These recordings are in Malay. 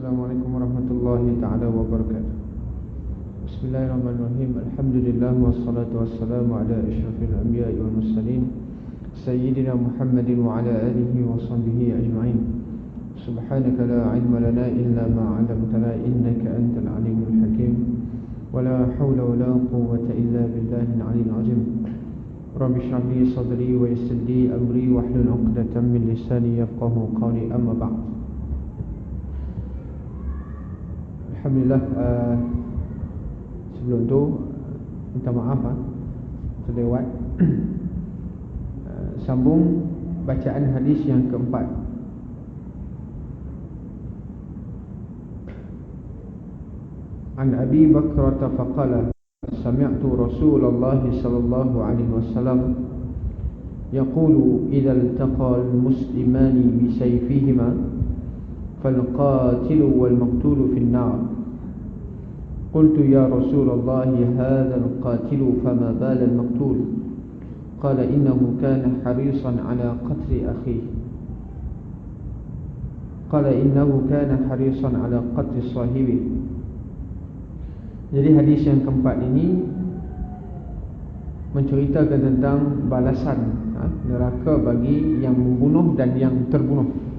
Assalamualaikum warahmatullahi ta'ala wabarakatuh. Bismillahirrahmanirrahim. Alhamdulillah wassalatu wassalamu ala asyrafil anbiya'i wal mursalin Sayyidina Muhammadin wa ala alihi wa sahbihi ajma'in. Subhanaka la ilma lana illa ma 'allamtana innaka antal alimul hakim. Wa la hawla wa la quwwata illa billahil 'aliyyil 'azim. Rabbi shrah li sadri wa yassir li amri wahlul 'uqdatam min lisani yafqahu qawli, amma ba'd. Alhamdulillah, sebelum tu minta maaf terlewat. Sambung bacaan hadis yang keempat. An Abi Bakrah faqala sami'tu Rasulullah sallallahu alaihi wasallam yaqulu idza iltaqa al-muslimani bi sayfihima فالقاتل والمقتول في النار. قلت يا رسول الله هذا القاتل فما بال المقتول؟ قال إنه كان حريصا على قتل أخيه. قال إنه كان حريصا على قتل صاحبه. Jadi hadis yang keempat ini menceritakan tentang balasan neraka bagi yang membunuh dan yang terbunuh.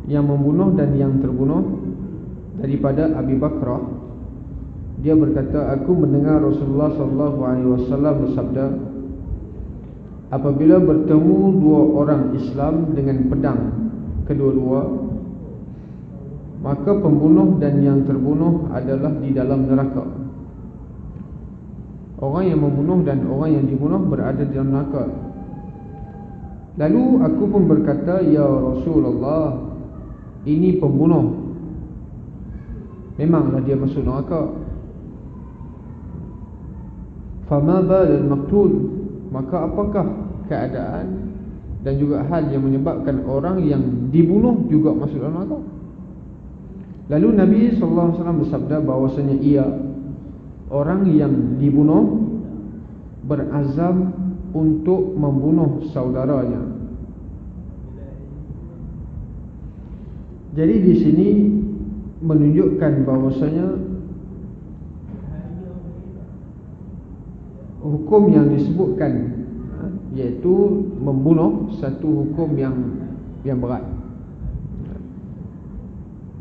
Yang membunuh dan yang terbunuh. Daripada Abi Bakrah, dia berkata, aku mendengar Rasulullah SAW bersabda, apabila bertemu dua orang Islam dengan pedang kedua-dua, maka pembunuh dan yang terbunuh adalah di dalam neraka. Orang yang membunuh dan orang yang dibunuh berada di dalam neraka. Lalu aku pun berkata, ya Rasulullah, ini pembunuh, memanglah dia masuk neraka. Fama balal maqtul, maka apakah keadaan dan juga hal yang menyebabkan orang yang dibunuh juga masuk dalam neraka? Lalu Nabi SAW bersabda bahawasanya ia, orang yang dibunuh berazam untuk membunuh saudaranya. Jadi di sini menunjukkan bahawasanya hukum yang disebutkan iaitu membunuh satu hukum yang berat.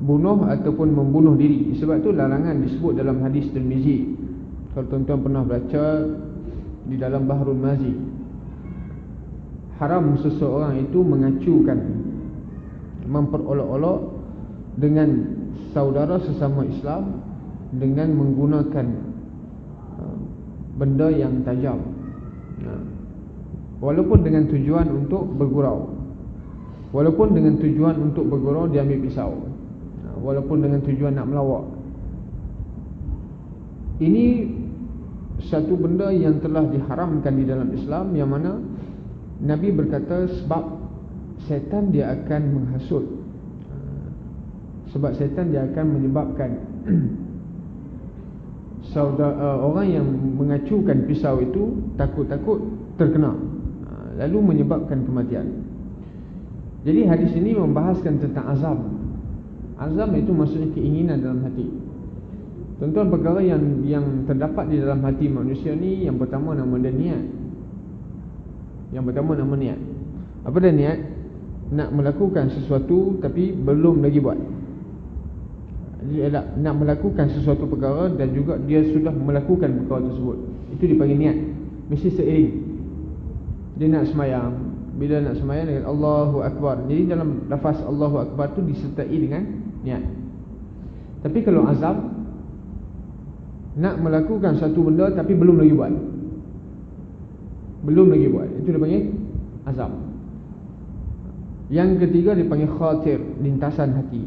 Bunuh ataupun membunuh diri. Sebab tu larangan disebut dalam hadis Tirmizi. Kalau tuan-tuan pernah baca di dalam Bahrul Mazi, haram seseorang itu mengacukan, memperolok-olok dengan saudara sesama Islam dengan menggunakan benda yang tajam, walaupun dengan tujuan untuk bergurau. Walaupun dengan tujuan untuk bergurau, dia ambil pisau. Walaupun dengan tujuan nak melawak. Ini satu benda yang telah diharamkan di dalam Islam, yang mana Nabi berkata sebab syaitan dia akan menghasut. Sebab syaitan dia akan menyebabkan orang yang mengacukan pisau itu takut-takut terkena, lalu menyebabkan kematian. Jadi hadis ini membahaskan tentang azam. Azam itu maksudnya keinginan dalam hati. Tuan-tuan, perkara yang terdapat di dalam hati manusia ni, yang pertama nama dia niat. Yang pertama nama niat. Apa dia niat? Nak melakukan sesuatu tapi belum lagi buat. Dia nak melakukan sesuatu perkara dan juga dia sudah melakukan perkara tersebut. Itu dipanggil niat. Mesti seiring. Dia nak semayang, bila nak semayang dengan Allahu Akbar. Jadi dalam lafaz Allahu Akbar tu disertai dengan niat. Tapi kalau azam, nak melakukan satu benda tapi belum lagi buat. Belum lagi buat. Itu dipanggil azam. Yang ketiga dipanggil khatir, lintasan hati.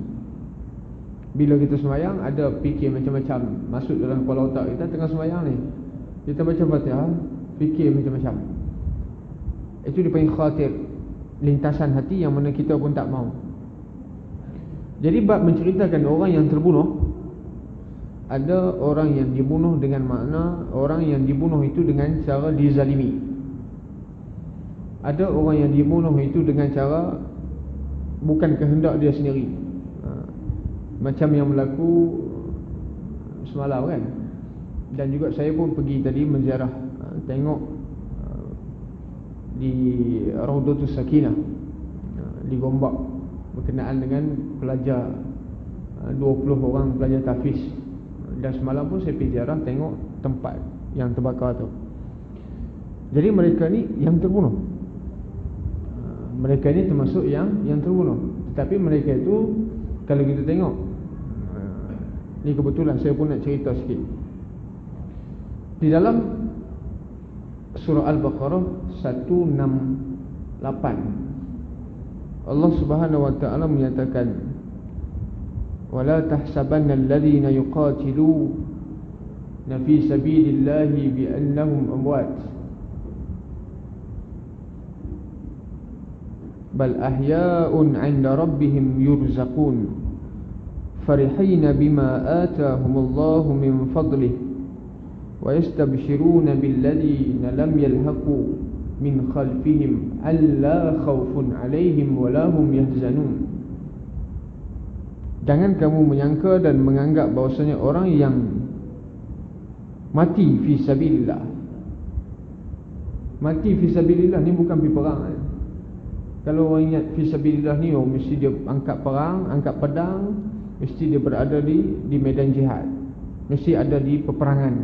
Bila kita semayang, ada fikir macam-macam masuk dalam kepala otak kita. Tengah semayang ni, kita baca Fatihah, fikir macam-macam. Itu dipanggil khatir, lintasan hati yang mana kita pun tak mahu. Jadi bab menceritakan orang yang terbunuh, ada orang yang dibunuh dengan makna orang yang dibunuh itu dengan cara dizalimi. Ada orang yang dibunuh itu dengan cara bukan kehendak dia sendiri. macam yang berlaku semalam kan. Dan juga saya pun pergi tadi menziarah, tengok di Raudatus Sakinah di Gombak berkenaan dengan pelajar 20 orang pelajar tahfiz. Dan semalam pun saya pergi ziarah tengok tempat yang terbakar tu. Jadi mereka ni yang terbunuh. Mereka ni termasuk yang terbunuh. Tetapi mereka itu, kalau kita tengok, ni kebetulan saya pun nak cerita sikit. Di dalam surah Al-Baqarah 168, Allah Subhanahu wa taala menyatakan, wala tahsabanna alladhina yuqatiluna fi sabilillahi bi annahum amwat bal ahya'un 'inda rabbihim yurzaqun farihina bima atahumullahu min fadlihi wa yastabshiruna billadhina lam yalhaqu min khalfihim alla khawfun 'alaihim wa lahum yahzanun. Jangan kamu menyangka dan menganggap bahawasanya orang yang mati fi sabilillah, mati fi sabilillah ni bukan pergi perang kan? Kalau orang ingat fi sabilillah ni, mesti dia angkat perang, angkat pedang, mesti dia berada di medan jihad, mesti ada di peperangan.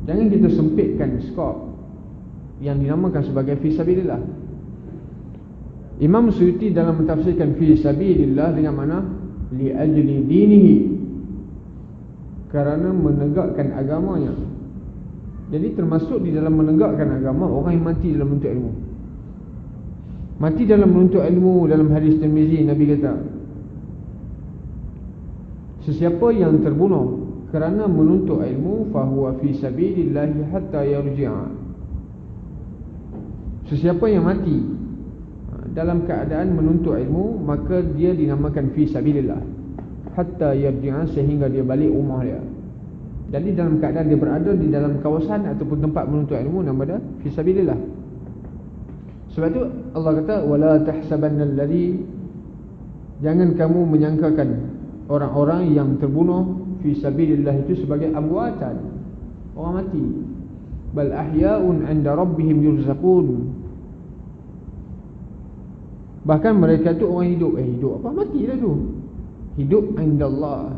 Jangan kita sempitkan skop yang dinamakan sebagai fi sabilillah. Imam Suyuti dalam mentafsirkan fi sabilillah dengan mana li ajli dinihi, kerana menegakkan agamanya. Jadi termasuk di dalam menegakkan agama orang yang mati dalam menuntut ilmu. Mati dalam menuntut ilmu, dalam hadis Tirmizi Nabi kata, sesiapa yang terbunuh kerana menuntut ilmu fahuwa fi sabilillah hatta yarji'a. Sesiapa yang mati dalam keadaan menuntut ilmu, maka dia dinamakan fi sabilillah hatta yarji'a, sehingga dia balik rumah dia. Jadi dalam keadaan dia berada di dalam kawasan ataupun tempat menuntut ilmu, nama dia fi sabilillah. Sebab itu Allah kata wala tahsabannal ladzi, jangan kamu menyangkakan orang-orang yang terbunuh fi sabilillah itu sebagai amwatan, orang mati. Bal ahya'un 'inda rabbihim yurzaqun, bahkan mereka tu orang hidup. Hidup apa? Mati dah tu. Hidup indallah,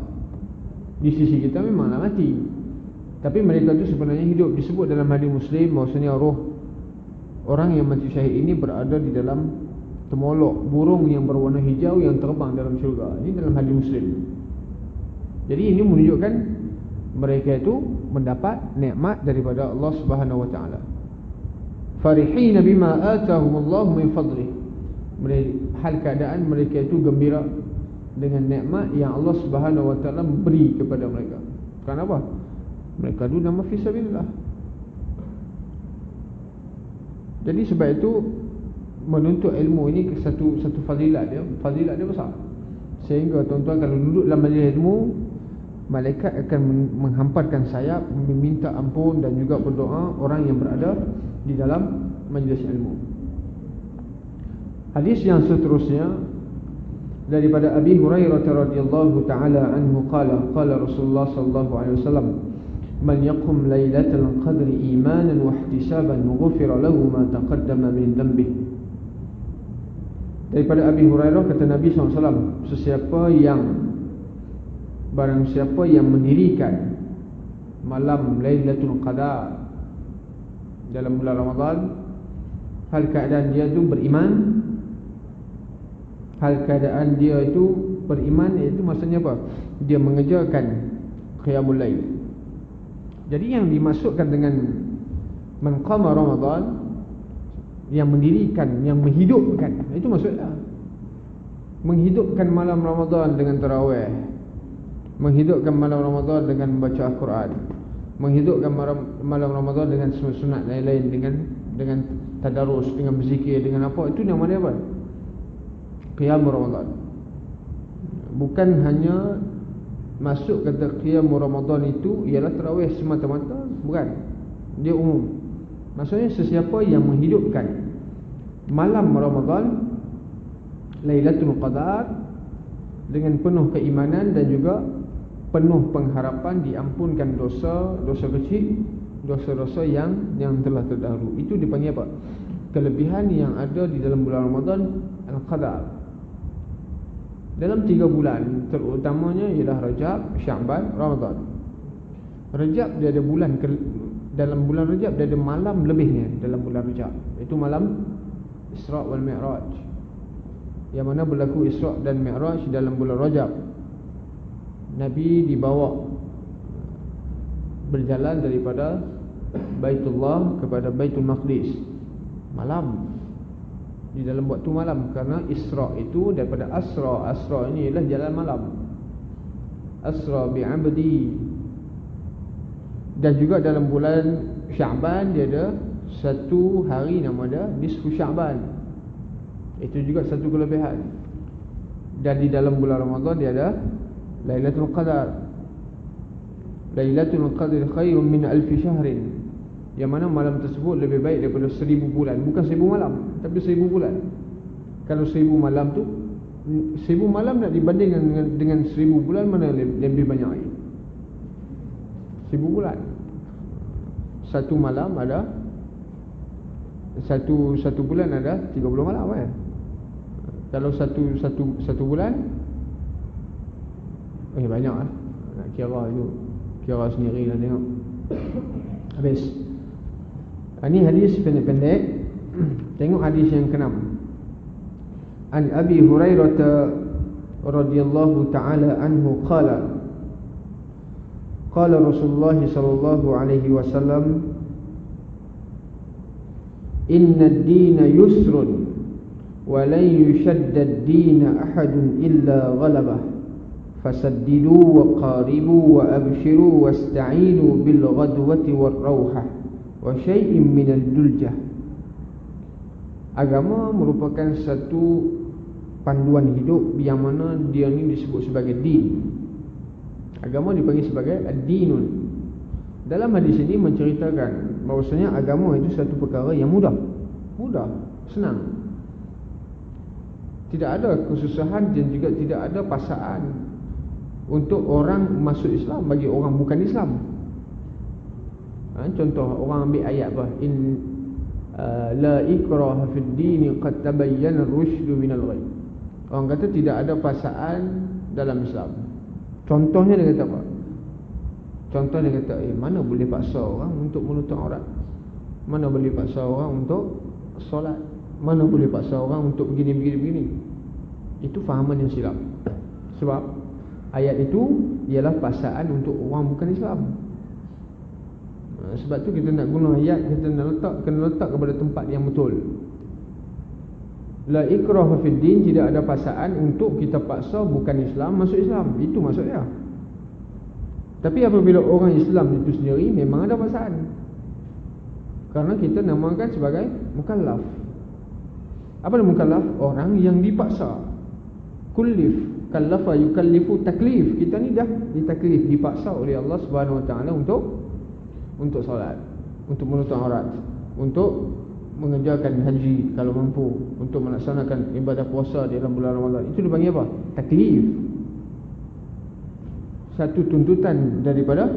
di sisi kita memanglah mati, tapi mereka tu sebenarnya hidup. Disebut dalam hadis Muslim bahawasanya roh orang yang mati syahid ini berada di dalam temolok burung yang berwarna hijau yang terbang dalam syurga. Ini dalam hadis Muslim. Jadi ini menunjukkan mereka itu mendapat nikmat daripada Allah Subhanahu wa taala. Farihina bima atahumullahu min fadlihi, hal keadaan mereka itu gembira dengan nikmat yang Allah Subhanahu wa taala beri kepada mereka. Kenapa? Mereka itu nama fi sabilillah. Jadi sebab itu menuntut ilmu ini satu fadilat dia besar. Sehingga tuan-tuan kalau duduk dalam majlis ilmu, malaikat akan menghamparkan sayap, meminta ampun dan juga berdoa orang yang berada di dalam majlis ilmu. Hadis yang seterusnya daripada Abi Hurairah radhiyallahu taala anhu qala Rasulullah sallallahu alaihi wasallam, man yaqum lailatal qadri imanan wa ihtisaban ghufira lahu ma taqaddama min dhanbihi. Daripada Abi Hurairah kata Nabi SAW, barang siapa yang mendirikan malam Lailatul Qadar dalam bulan Ramadan, hal keadaan dia itu beriman. Hal keadaan dia itu beriman, iaitu maksudnya apa? Dia mengerjakan qiyamul lail. Jadi yang dimaksudkan dengan man qama Ramadan, yang mendirikan, yang menghidupkan, itu maksudnya menghidupkan malam Ramadan dengan tarawih, menghidupkan malam Ramadan dengan membaca Al-Quran, menghidupkan malam Ramadan dengan sunat lain-lain, dengan tadarus, dengan berzikir, dengan apa, itu nama dia apa? Qiyam Ramadan. Bukan hanya masuk kata Qiyam Ramadan itu ialah tarawih semata-mata, bukan. Dia umum. Maksudnya sesiapa yang menghidupkan malam Ramadan, Lailatul Qadar, dengan penuh keimanan dan juga penuh pengharapan diampunkan dosa kecil, dosa-dosa yang telah terdahulu. Itu dipanggil apa? Kelebihan yang ada di dalam bulan Ramadan, Al-Qadar. Dalam 3 bulan terutamanya ialah Rajab, Sya'ban, Ramadan. Rajab dia ada bulan, dalam bulan Rajab dia ada malam lebihnya dalam bulan Rajab. Itu malam Isra' wal Mi'raj, yang mana berlaku Isra' dan Mi'raj dalam bulan Rajab. Nabi dibawa berjalan daripada Baitullah kepada Baitul Maqdis malam, di dalam waktu malam, kerana Isra' itu daripada Asra. Asra ini ialah jalan malam. Asra bi'abdi. Dan juga dalam bulan Sya'ban dia ada satu hari nama dia Nisfu Sya'ban. Itu juga satu kelebihan. Dan di dalam bulan Ramadan dia ada Lailatul Qadar. Lailatul Qadar khairun min alfi syahrin, yang mana malam tersebut lebih baik daripada 1000 bulan. Bukan 1000 malam, tapi 1000 bulan. Kalau 1000 malam tu, 1000 malam nak dibandingkan dengan 1000 bulan, mana lebih banyak lagi? 1000 bulan. Satu malam ada Satu bulan ada 30 malam kan? Kalau satu bulan banyak lah. Nak kira sendiri lah tengok. Habis. Ini hadis pendek-pendek. Tengok hadis yang ke-6. An Abi Hurairah radhiyallahu ta'ala anhu qala Rasulullah sallallahu alaihi wasallam, inna ad-dina yusrun wa lan yushadda ad-dina ahadun illa ghalabah fasaddidu wa qaribu wa abshiru wasta'inu bil ghadwati war rawhah wa syai'in minal duljah. Agama merupakan satu panduan hidup yang mana dia ni disebut sebagai din. Agama dipanggil sebagai ad-dinun. Dalam hadis ini menceritakan bahawasanya agama itu satu perkara yang mudah, senang. Tidak ada kesusahan dan juga tidak ada paksaan untuk orang masuk Islam bagi orang bukan Islam. Contoh, orang ambil ayat apa? La ikraha fid din qad tabayyana ar-rusydu minal ghayy. Orang kata tidak ada paksaan dalam Islam. Contohnya dia kata apa? Contoh dia kata, mana boleh paksa orang untuk menutup aurat? Mana boleh paksa orang untuk solat? Mana boleh paksa orang untuk begini. Itu fahaman yang silap. Sebab ayat itu ialah paksaan untuk orang bukan Islam. Sebab tu kita nak guna ayat, kita nak kena letak kepada tempat yang betul. La ikraha fid din, tidak ada paksaan untuk kita paksa bukan Islam masuk Islam. Itu maksudnya. Tapi apabila orang Islam itu sendiri memang ada paksaan, kerana kita namakan sebagai mukallaf. Apa dia mukallaf? Orang yang dipaksa. Kullif, kallafa yukallifu taklif. Kita ni dah ditaklif, dipaksa oleh Allah Subhanahu Wa Taala untuk solat, untuk menutup aurat, untuk mengerjakan haji kalau mampu, untuk melaksanakan ibadah puasa di dalam bulan Ramadan. Itu dipanggil apa? Taklif. Satu tuntutan daripada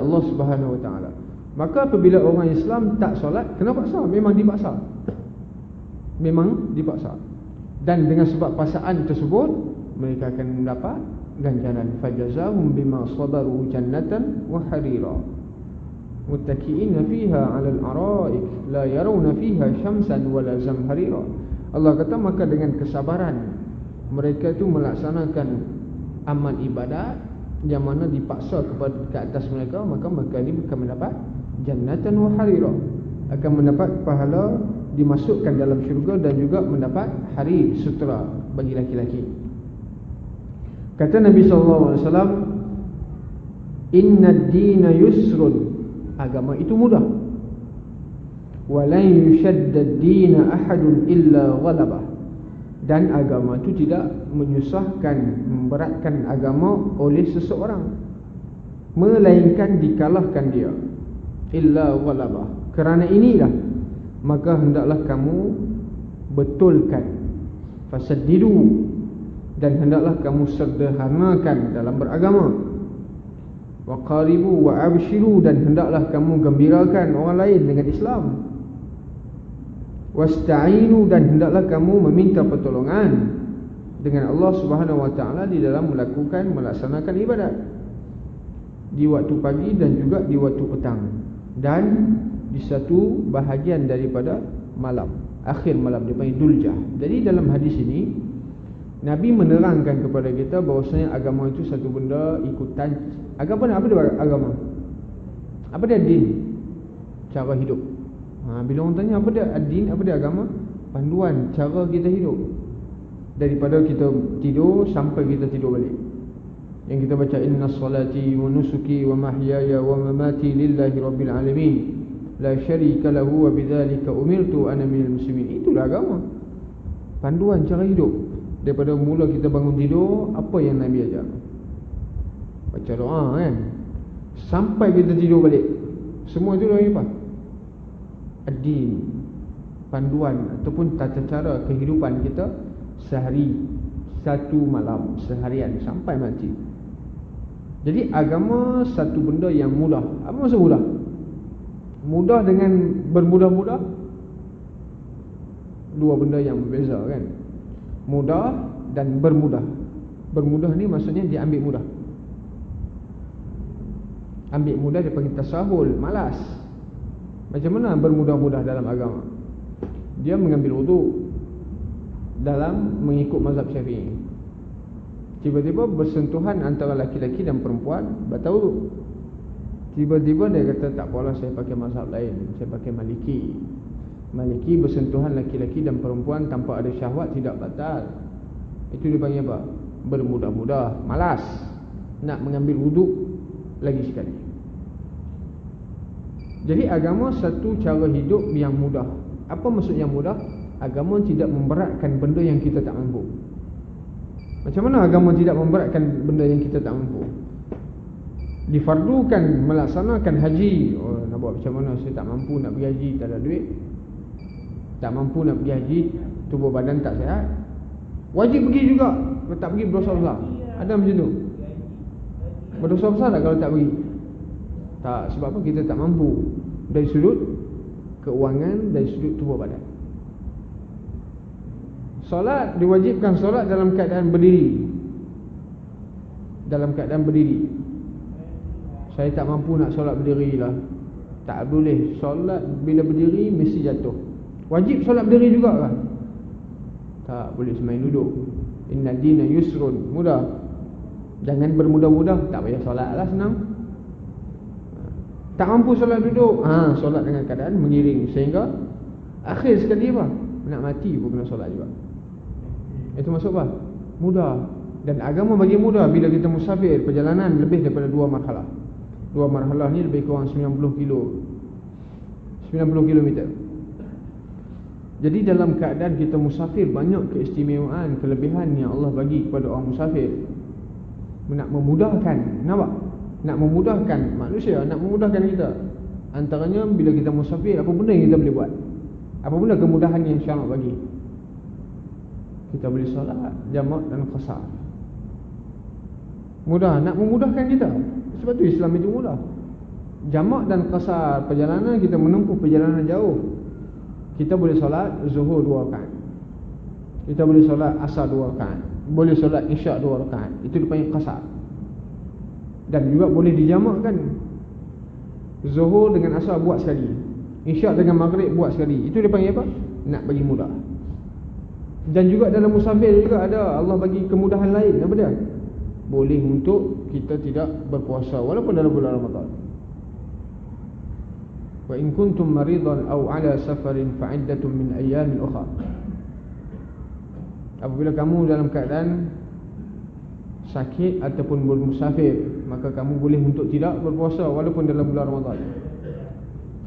Allah Subhanahu Wa Taala. Maka apabila orang Islam tak solat, kena paksa, memang dipaksa. Dan dengan sebab paksaan tersebut, mereka akan mendapat ganjaran. Fajazahum bima sabaru jannatan wa harira muttaki'ina fiha 'alal ara'ik la yarawna fiha syamsan wala zamharira. Allah kata, maka dengan kesabaran mereka itu melaksanakan amal ibadat yang mana dipaksa ke atas mereka, maka mereka ini akan mendapat jannatan wa harira, akan mendapat pahala dimasukkan dalam syurga dan juga mendapat harir, sutera bagi laki-laki. Kata Nabi SAW, inna ad-dina yusrun, agama itu mudah. Wa lan yushadda ad-dina ahadun illa ghalabah, dan agama itu tidak menyusahkan, memberatkan agama oleh seseorang, melainkan dikalahkan dia. Illa ghalabah, kerana inilah maka hendaklah kamu betulkan. Fasaddidu, dan hendaklah kamu sederhanakan dalam beragama. Wa qaribu wa abshiru, dan hendaklah kamu gembirakan orang lain dengan Islam. Wasta'inu, dan hendaklah kamu meminta pertolongan dengan Allah Subhanahu wa taala di dalam melaksanakan ibadat di waktu pagi dan juga di waktu petang dan di satu bahagian daripada malam, akhir malam, dipanggil duljah. Jadi dalam hadis ini Nabi menerangkan kepada kita bahawasanya agama itu satu benda ikutan. Agama apa dia agama? Apa dia din? Cara hidup. Bila orang tanya apa dia din, apa dia agama? Panduan cara kita hidup. Daripada kita tidur sampai kita tidur balik. Yang kita baca inna salati wa nusuki wa mahyaya wa mamati lillahi rabbil alamin la syarika lahu wa bidzalika umirtu ana minal muslimin. Itulah agama. Panduan cara hidup. Daripada mula kita bangun tidur, apa yang Nabi ajar? Baca doa kan, sampai kita tidur balik. Semua itu apa? Ad-din, panduan ataupun tata cara kehidupan kita sehari, satu malam, seharian sampai mati. Jadi agama satu benda yang mudah. Apa maksud mudah? Mudah dengan bermudah-mudah, dua benda yang berbeza kan. Mudah dan bermudah. Bermudah ni maksudnya dia ambil mudah. Ambil mudah dia panggil tasahul, malas. Macam mana bermudah-mudah dalam agama? Dia mengambil wuduk dalam mengikut mazhab Syafi'i. Tiba-tiba bersentuhan antara laki-laki dan perempuan, batal wuduk. Tiba-tiba dia kata tak apalah, saya pakai mazhab lain, saya pakai Maliki. Maliki bersentuhan laki-laki dan perempuan tanpa ada syahwat tidak batal. Itu dipanggil apa? Bermudah-mudah, malas nak mengambil wuduk lagi sekali. Jadi agama satu cara hidup yang mudah. Apa maksud yang mudah? Agama tidak memberatkan benda yang kita tak mampu. Macam mana agama tidak memberatkan benda yang kita tak mampu? Difardukan melaksanakan haji. Oh, nak buat macam mana? Saya tak mampu nak pergi haji, tak ada duit. Tak mampu nak pergi haji, tubuh badan tak sihat, wajib pergi juga. Kalau tak pergi berdosa besar. Ada macam tu? Berdosa besar tak kalau tak pergi? Tak, sebab apa? Kita tak mampu. Dari sudut keuangan, dari sudut tubuh badan. Solat, diwajibkan solat dalam keadaan berdiri. Dalam keadaan berdiri. Saya tak mampu nak solat berdiri lah. Tak boleh. Solat bila berdiri mesti jatuh. Wajib solat berdiri juga kan? Tak boleh semain duduk. Inna dina yusrun, mudah. Jangan bermudah-mudah. Tak payah solat lah, senang. Tak mampu solat duduk, solat dengan keadaan mengiring. Sehingga akhir sekali apa? Nak mati pun kena solat juga. Itu maksud apa? Mudah. Dan agama bagi mudah bila kita musafir, perjalanan lebih daripada 2 marhalah. 2 marhalah ni lebih kurang 90 kilometer. Jadi dalam keadaan kita musafir, banyak keistimewaan, kelebihan yang Allah bagi kepada orang musafir. Nak memudahkan, nampak? Nak memudahkan manusia, nak memudahkan kita. Antaranya bila kita musafir, apa benda yang kita boleh buat? Apa benda kemudahan yang syarak bagi? Kita boleh solat jamak dan qasar. Mudah, nak memudahkan kita. Sebab tu Islam itu mudah. Jamak dan qasar, perjalanan kita menempuh perjalanan jauh. Kita boleh solat zuhur 2 rakaat. Kita boleh solat asar 2 rakaat. Boleh solat isyak 2 rakaat. Itu dipanggil qasar. Dan juga boleh dijamakkan. Zuhur dengan asar buat sekali, isyak dengan maghrib buat sekali. Itu dipanggil apa? Nak bagi mudah. Dan juga dalam musafir juga ada Allah bagi kemudahan lain. Apa dia? Boleh untuk kita tidak berpuasa walaupun dalam bulan Ramadan. Wa in kuntum maridan aw ala safarin fa iddatun min ayyamin ukhra. Apabila kamu dalam keadaan sakit ataupun bermusafir, maka kamu boleh untuk tidak berpuasa walaupun dalam bulan Ramadan.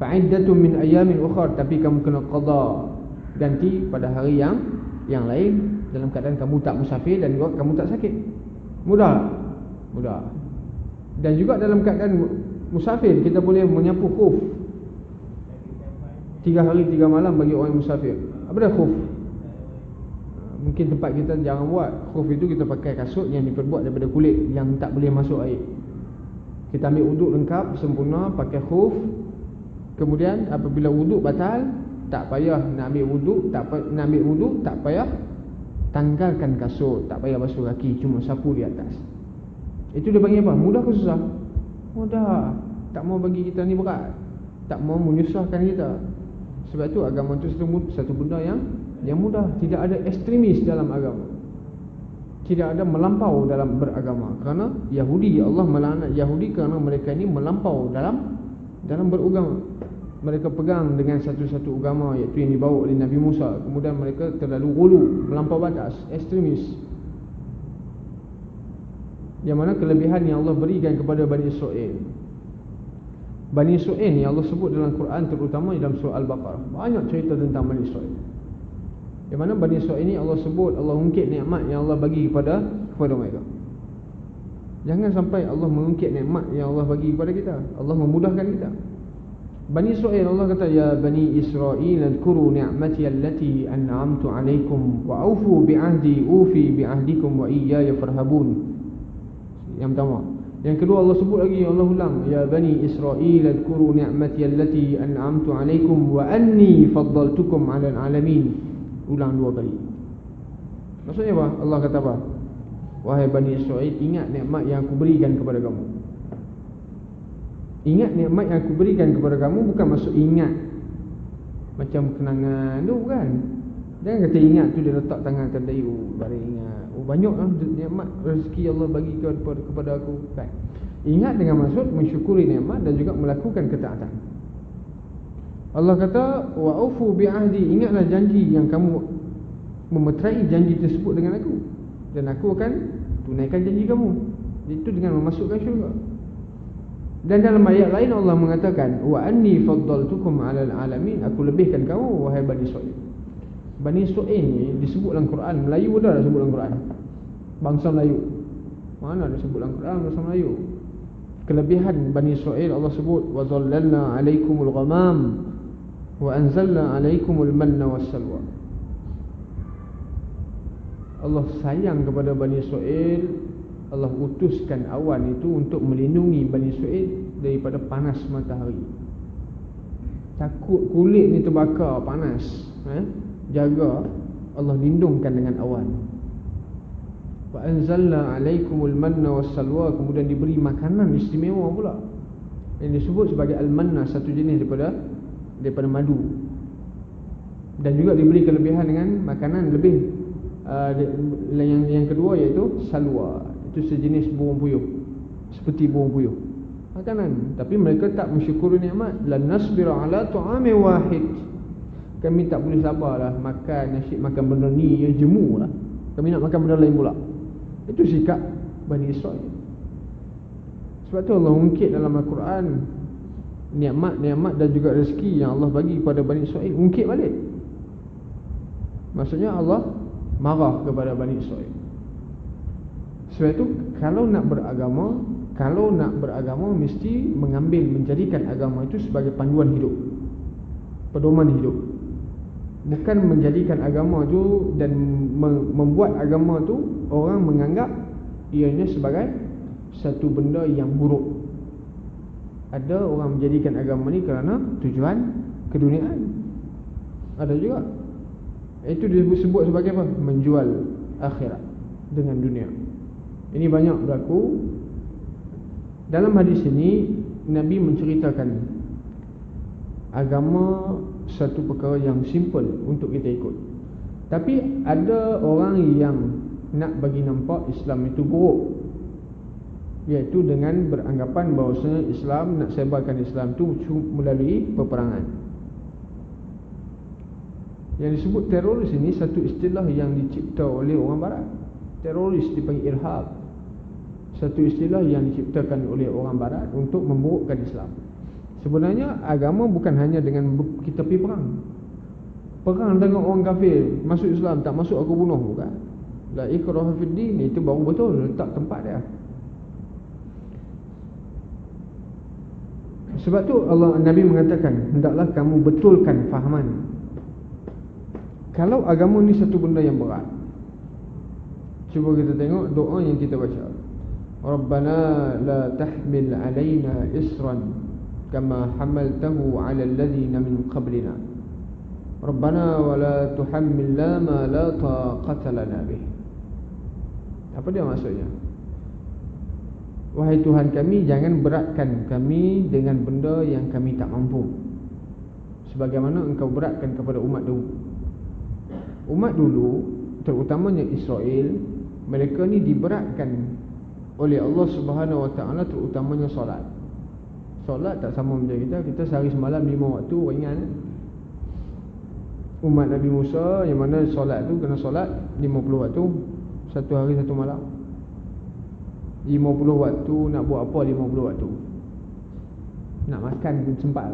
Fa iddatun min ayyamin ukhra, tapi kamu kena qada, ganti pada hari yang lain dalam keadaan kamu tak musafir dan juga kamu tak sakit. Mudah. Mudah. Dan juga dalam keadaan musafir kita boleh menyapu khuf 3 hari 3 malam bagi orang yang musafir. Apa dia khuf? Mungkin tempat kita jarang buat. Khuf itu kita pakai kasut yang diperbuat daripada kulit yang tak boleh masuk air. Kita ambil wuduk lengkap sempurna pakai khuf. Kemudian apabila wuduk batal, tak payah nak ambil wuduk, tak payah tanggalkan kasut, tak payah basuh kaki, cuma sapu di atas. Itu dia panggil apa? Mudah ke susah? Mudah. Tak mau bagi kita ni berat, tak mau menyusahkan kita. Sebab tu agama tu satu benda yang mudah. Tidak ada ekstremis dalam agama, tidak ada melampau dalam beragama. Kerana Yahudi, Allah melaknat Yahudi kerana mereka ini melampau dalam beragama. Mereka pegang dengan satu-satu agama, iaitu yang dibawa oleh Nabi Musa. Kemudian mereka terlalu ghulu, melampau batas, ekstremis. Yang mana kelebihan yang Allah berikan kepada Bani Israel. Bani Israel ni Allah sebut dalam Quran, terutama dalam surah Al-Baqarah. Banyak cerita tentang Bani Israel. Yang mana Bani Israel ni Allah sebut, Allah ungkit nikmat yang Allah bagi kepada mereka. Jangan sampai Allah mengungkit nikmat yang Allah bagi kepada kita. Allah memudahkan kita. Bani Israel, Allah kata, ya Bani Israel adhkuru ni'mati allati an'amtu alaikum wa aufu bi'ahdi ufi bi'ahdikum wa iyaya farhabun. Yang pertama. Yang kedua Allah sebut lagi, Allah ulang, ya Bani Israel adhkuru ni'mati allati an'amtu alaikum wa anni faddaltukum 'alal 'alamin. Ulang dua kali. Maksudnya apa? Allah kata apa? Wahai Bani Israel, ingat nikmat yang aku berikan kepada kamu. Ingat nikmat yang aku berikan kepada kamu, bukan maksud ingat macam kenangan tu, bukan. Jangan kata ingat tu dia letak tangan atas dahi, baru ingat. Banyak lah nikmat rezeki Allah bagi kepada aku, kan. Ingat dengan maksud mensyukuri nikmat dan juga melakukan ketaatan. Allah kata, wa aufu bi'ahdi, ingatlah janji yang kamu memeterai janji tersebut dengan aku, dan aku akan tunaikan janji kamu. Itu dengan memasukkan syurga. Dan dalam ayat lain Allah mengatakan, wa anni faddaltukum 'alal 'alamin, aku lebihkan kamu wahai Bani Israel. Bani Israel ni disebut dalam Quran. Melayu dah disebut dalam Quran, bangsa Melayu. Mana ada sebut dalam Quran bangsa Melayu? Kelebihan Bani Israel Allah sebut, wa dhallalna 'alaikumul ghamam wa anzalna 'alaikumul manna wassalwa. Allah sayang kepada Bani Israel. Allah utuskan awan itu untuk melindungi Bani Israel daripada panas matahari. Takut kulit ni terbakar panas, jaga, Allah lindungkan dengan awan. Wa anzalna 'alaikumul manna wassalwa, kemudian diberi makanan istimewa pula, yang disebut sebagai al-manna, satu jenis daripada madu. Dan juga diberi kelebihan dengan makanan lebih. Yang kedua iaitu salwa. Itu sejenis burung puyuh, seperti burung puyuh, makanan. Tapi mereka tak mensyukuri nikmat. Lan nasbira ala ta'amin wahid, kami tak boleh sabarlah makan nasi, makan benda ni yang jemu lah, kami nak makan benda lain pula. Itu sikap Bani Israel. Sebab tu Allah ungkit dalam Al-Quran nikmat-nikmat dan juga rezeki yang Allah bagi kepada Bani Israel, ungkit balik. Maksudnya Allah marah kepada Bani Israel. Sebab itu kalau nak beragama mesti menjadikan agama itu sebagai panduan hidup, pedoman hidup. Bukan menjadikan agama itu dan membuat agama itu orang menganggap ianya sebagai satu benda yang buruk. Ada orang menjadikan agama ni kerana tujuan keduniaan. Ada juga. Itu disebut sebagai apa? Menjual akhirat dengan dunia. Ini banyak berlaku. Dalam hadis ini Nabi menceritakan agama satu perkara yang simple untuk kita ikut. Tapi ada orang yang nak bagi nampak Islam itu buruk, iaitu dengan beranggapan bahawa Islam, nak sebarkan Islam itu melalui peperangan. Yang disebut teroris ini satu istilah yang dicipta oleh orang barat. Teroris dipanggil irhab. Satu istilah yang diciptakan oleh orang barat untuk memburukkan Islam. Sebenarnya agama bukan hanya dengan kita pergi perang. Perang dengan orang kafir, masuk Islam, tak masuk aku bunuh, bukan. La ikraha fid din, itu baru betul letak tempat dia. Sebab tu Nabi mengatakan, hendaklah kamu betulkan fahaman. Kalau agama ni satu benda yang berat, Cuba kita tengok doa yang kita baca. Rabbana la tahmil alaina isran kama hamaltahu ala alladhina min qablina. Rabbana wa la tuhammilna ma la taqata lana bih. Apa dia maksudnya? Wahai Tuhan kami, jangan beratkan kami dengan benda yang kami tak mampu, sebagaimana Engkau beratkan kepada umat dulu. Umat dulu, terutamanya Israel, mereka ni diberatkan oleh Allah Subhanahu Wa Taala, terutamanya solat. Solat tak sama macam kita. Kita sehari semalam 5 waktu, ringan. Umat Nabi Musa yang mana solat tu kena solat 50 waktu, satu hari satu malam. 50 waktu, nak buat apa 50 waktu? Nak makan pun sempat,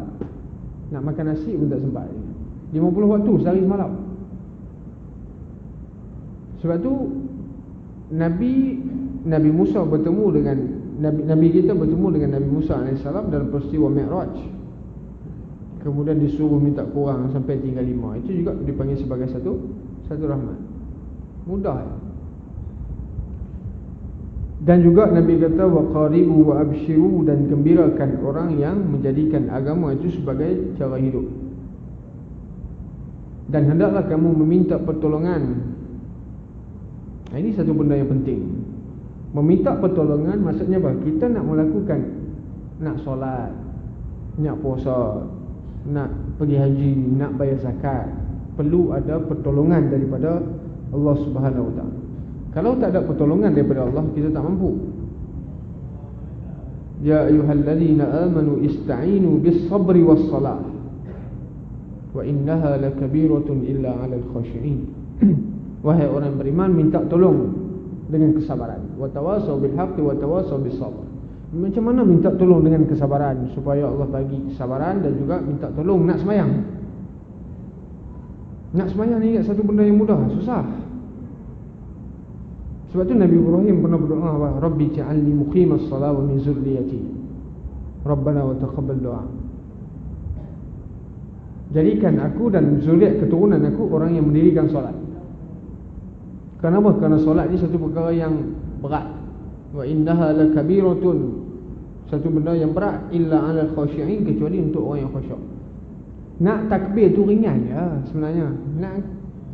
nak makan nasi pun tak sempat. 50 waktu sehari semalam. Sebab tu Nabi Musa bertemu dengan Nabi kita bertemu dengan Nabi Musa AS dalam peristiwa Mi'raj. Kemudian disuruh minta kurang sampai tinggal 5. Itu juga dipanggil sebagai satu rahmat. Mudah. Dan juga Nabi kata wa qaribu wa abshiru, dan gembirakan orang yang menjadikan agama itu sebagai cara hidup. Dan hendaklah kamu meminta pertolongan. Ini satu benda yang penting. Meminta pertolongan maksudnya apa? Kita nak melakukan, nak solat, nak puasa, nak pergi haji, nak bayar zakat, perlu ada pertolongan daripada Allah Subhanahu Wa Taala. Kalau tak ada pertolongan daripada Allah, kita tak mampu. Ya ayyuhalladzina amanu ista'inu bis-sabri was-salah wa innaha lakabiratun illa 'alal khashi'in. Wahai orang beriman, minta tolong dengan kesabaran. Wa tawasaw bil haqqi wa tawasaw bis sabr. Macam mana minta tolong dengan kesabaran? Supaya Allah bagi kesabaran, dan juga minta tolong nak sembahyang. Nak sembahyang ni satu benda yang mudah, susah. Sebab tu Nabi Ibrahim pernah berdoa, Rabbi ja'alni muqimas salat wa min zurriyati Rabbana wa taqabbal doa. Jadikan aku dan zuriat keturunan aku orang yang mendirikan solat. Kenapa? Kerana solat ni satu perkara yang berat. Wa innaha lakabiratun, satu benda yang berat, illa 'alal khashi'in, kecuali untuk orang yang khusyuk. Nak takbir tu ringan je sebenarnya.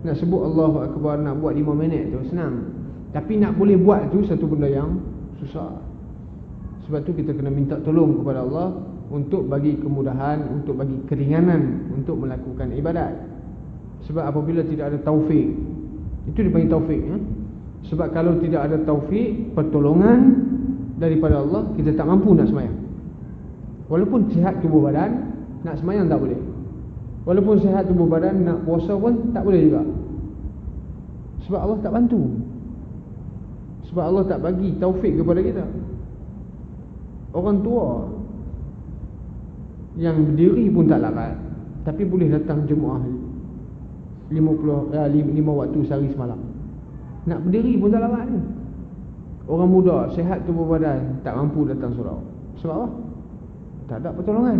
Nak sebut Allahu Akbar, nak buat 5 minit tu senang. Tapi nak boleh buat tu satu benda yang susah. Sebab tu kita kena minta tolong kepada Allah untuk bagi kemudahan, untuk bagi keringanan untuk melakukan ibadat. Sebab apabila tidak ada taufik, itu dipanggil taufik ya? Sebab kalau tidak ada taufik, pertolongan daripada Allah, kita tak mampu nak sembahyang. Walaupun sihat tubuh badan, nak sembahyang tak boleh. Walaupun sihat tubuh badan, nak puasa pun tak boleh juga. Sebab Allah tak bantu. Sebab Allah tak bagi taufik kepada kita. Orang tua yang berdiri pun tak larat, tapi boleh datang jemaah 5 waktu sehari semalam. Nak berdiri pun tak larat ni. Orang muda, sihat tubuh badan, tak mampu datang surau. Sebab apa? Tak ada pertolongan,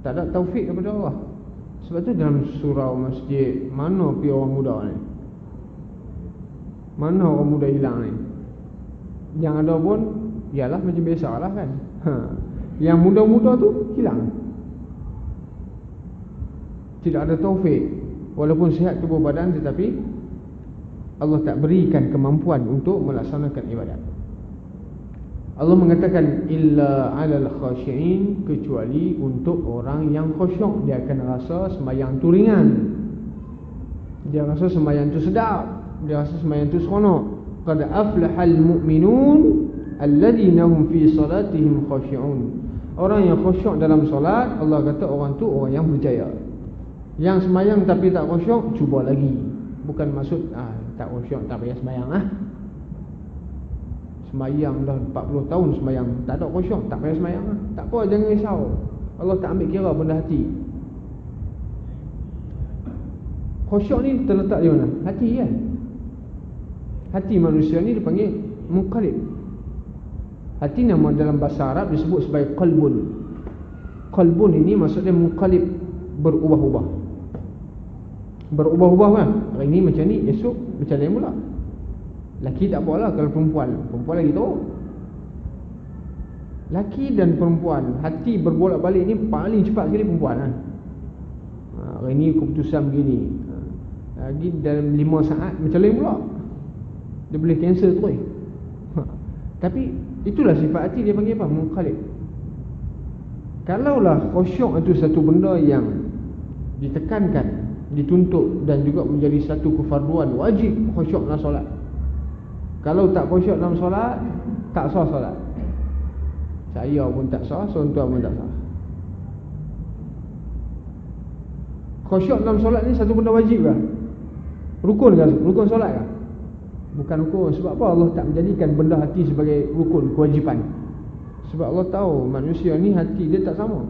tak ada taufik daripada Allah. Sebab tu dalam surau masjid, mana pergi orang muda ni? Mana orang muda hilang ni? Yang ada pun ialah macam biasalah kan. Yang muda-muda tu hilang. Tidak ada taufik. Walaupun sihat tubuh badan, tetapi Allah tak berikan kemampuan untuk melaksanakan ibadat. Allah mengatakan illa 'alal khashi'in, kecuali untuk orang yang khusyuk. Dia akan rasa sembahyang tu ringan, dia rasa sembahyang tu sedap, dia rasa sembahyang tu seronok. Qad aflahal mu'minun alladhina hum fi salatihim khashi'un. Orang yang khusyuk dalam solat, Allah kata orang tu orang yang berjaya. Yang sembahyang tapi tak khusyuk, cuba lagi. Bukan maksud tak khusyuk tak payah sembahyang Sembahyang dah 40 tahun sembahyang, tak ada khusyuk, tak payah sembahyang Tak apa, jangan risau. Allah tak ambil kira benda hati. Khusyuk ni terletak di mana? Hati kan. Hati manusia ni dipanggil munqalib. Hati nama dalam bahasa Arab disebut sebagai qalbun. Qalbun ini maksudnya munqalib, berubah-ubah. Berubah-ubah kan. Hari ni macam ni, esok macam lain pula. Laki tak apalah kalau perempuan. Perempuan lagi teruk. Laki dan perempuan, hati berbolak-balik ni paling cepat sekali perempuan kan. Hari ni keputusan begini, lagi dalam 5 saat macam lain pula. Dia boleh cancel terus. Tapi itulah sifat hati, dia panggil apa? Munqalib. Kalaulah khusyuk itu satu benda yang ditekankan, dituntut dan juga menjadi satu kefarduan, wajib khusyuk dalam solat. Kalau tak khusyuk dalam solat, tak sah solat. Saya pun tak sah, tuan pun tak sah. Khusyuk dalam solat ni satu benda wajib ke? Rukun ke? Rukun solat ke? Bukan rukun. Sebab apa Allah tak menjadikan benda hati sebagai rukun, kewajipan? Sebab Allah tahu manusia ni hati dia tak sama.